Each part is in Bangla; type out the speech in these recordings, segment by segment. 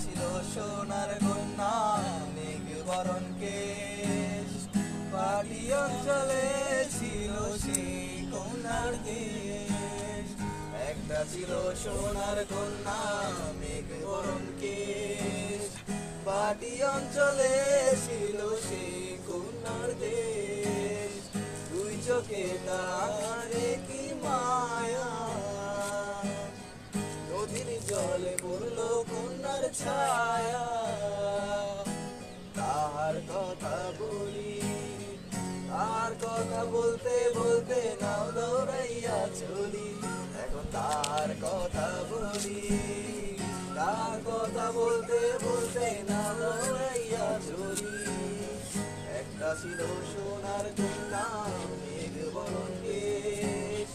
ছিল সোনার কন্যা মেঘ বরণ কেশ, পাহাড়ি অঞ্চলে ছিল সেই কন্যার দেশ। একটা ছিল সোনার কন্যা মেঘ বরণ কেশ, পাহাড়ি অঞ্চলে ছিল সেই কন্যার দেশ। দুই চোখে তারে কি মায়া, নদীর জলে পড়লো কন্যার ছায়া। তার কথা বলি, তার কথা বলতে বলতে নাও দৌড়াইয়া চলি। এখন তার কথা বলি, তার কথা বলতে বলতে নাও দৌড়াইয়া চলি। একটা ছিল সোনার কন্যা মেঘ বরণ কেশ,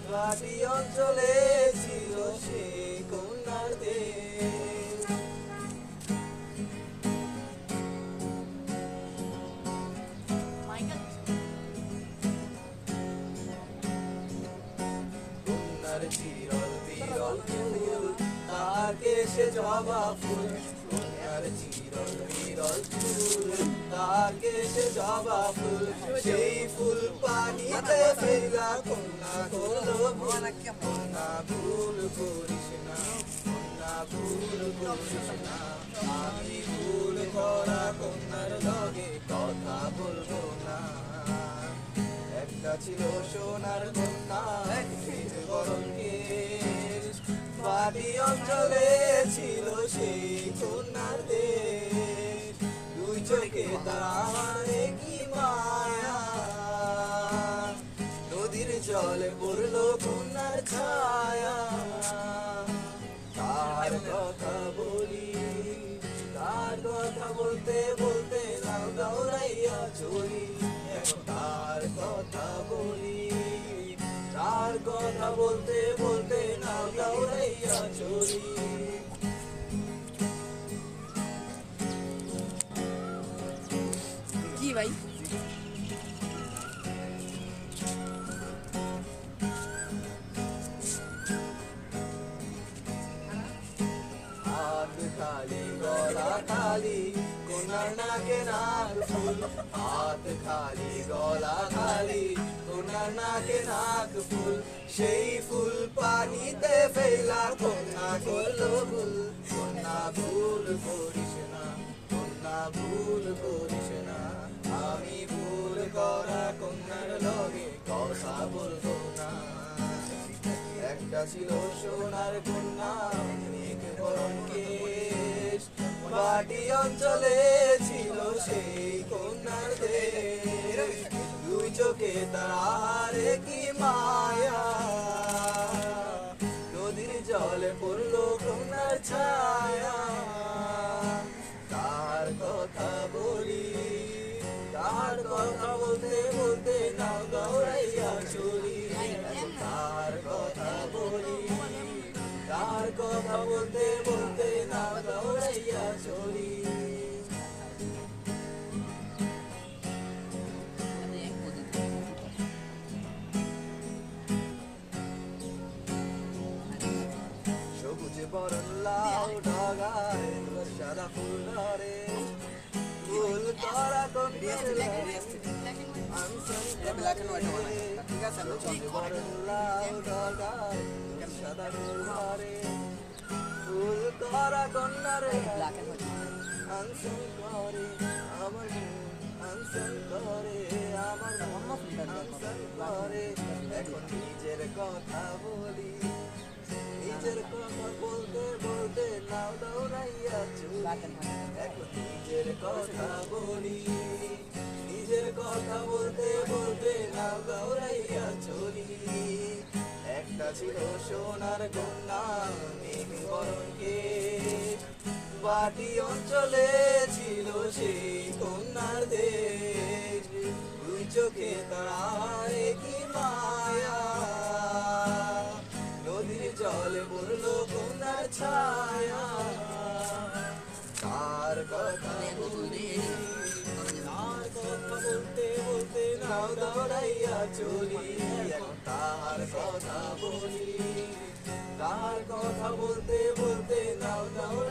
পাহাড়ি অঞ্চলে ছিল সেই কন্যার দেশ। কন্যার চিরল বিরল ফুল, তার কেশে জবা ফুল। কন্যার চিরল বিরল ফুল, তার কেশে জবা ফুল। সেই ফুল পানিতে ফেলা কন্যা করলো ভুল। কন্যা ভুল করিস না, কন্যা ভুল করিস না। আমি ভুল করা কন্যার লগে কথা বলবো না। একটা ছিল সোনার কন্যা মেঘ বরণ কেশ, পাহাড়ি অঞ্চলে ছিল সেই কন্যার দেশ। দুই চোখে তারে কি মায়া, নদীর জলে পড়লো কন্যার ছায়া। তার কথা বলি, তার কথা বলতে বলতে নাও দৌড়াইয়া চলি। এখন তার কথা বলি, তার কথা বলতে বলতে নাও দৌড়াইয়া চলি। কি ভাই? হাত খালি গলা খালি কন্যার নাকে নাক ফুল। হাত খালি গলা খালি কন্যার নাকে নাক ফুল। সেই ফুল পানিতে ফেলা কন্যা করলো ভুল। কন্যা ভুল করিস না, কন্যা ভুল করিস না। আমি ভুল করা কন্যার লগে কথা বলবো না। একটা ছিল সোনার কন্যা মেঘ বরণ কেশ, পাহাড়ি অঞ্চলে ছিল সেই কন্যার দেশ। দুই চোখে তারে কি মায়া, নদীর জলে পড়লো কন্যার ছায়া। তার কথা বলি, তার কথা বলতে বলতে নাও দৌড়াইয়া চলি। তার কথা বলি, তার কথা বলতে বলতে নাও দৌড়াইয়া চলি। সবুজ বরণ লাউ ডগায় সাদা ফুল ধরে, ফুল করা কন্যার লাগে ব্ল্যাক এন্ড হোয়াইট বানাই, ঠিক আছে? সবুজ বরণ লাউ ডগায় সাদা ফুল ধরে, ফুল করা কন্যার ব্ল্যাক এন্ড হোয়াইট আনসন করে আমার আনসন করে আমার আনসন করে। এখন নিজের কথা বলি, নিজের কথা বলতে বলতে নাও দৌড়াইয়া চলি। এখন নিজের কথা বলি, নিজের কথা বলতে বলতে নাও দৌড়াইয়া চলি। একটা ছিল সোনার কন্যা মেঘ বরণ কেশ, পাহাড়ি অঞ্চলে ছিল সেই কন্যার দেশ। দুই চোখে তারে কি মায়া, নদীর জলে পড়লো কন্যার ছায়া। তার কথা বলি, তার কথা বলতে বলতে নাও দৌড়াইয়া চলি। এখন তার কথা বলি, তার কথা বলতে বলতে নাও দৌড়াইয়া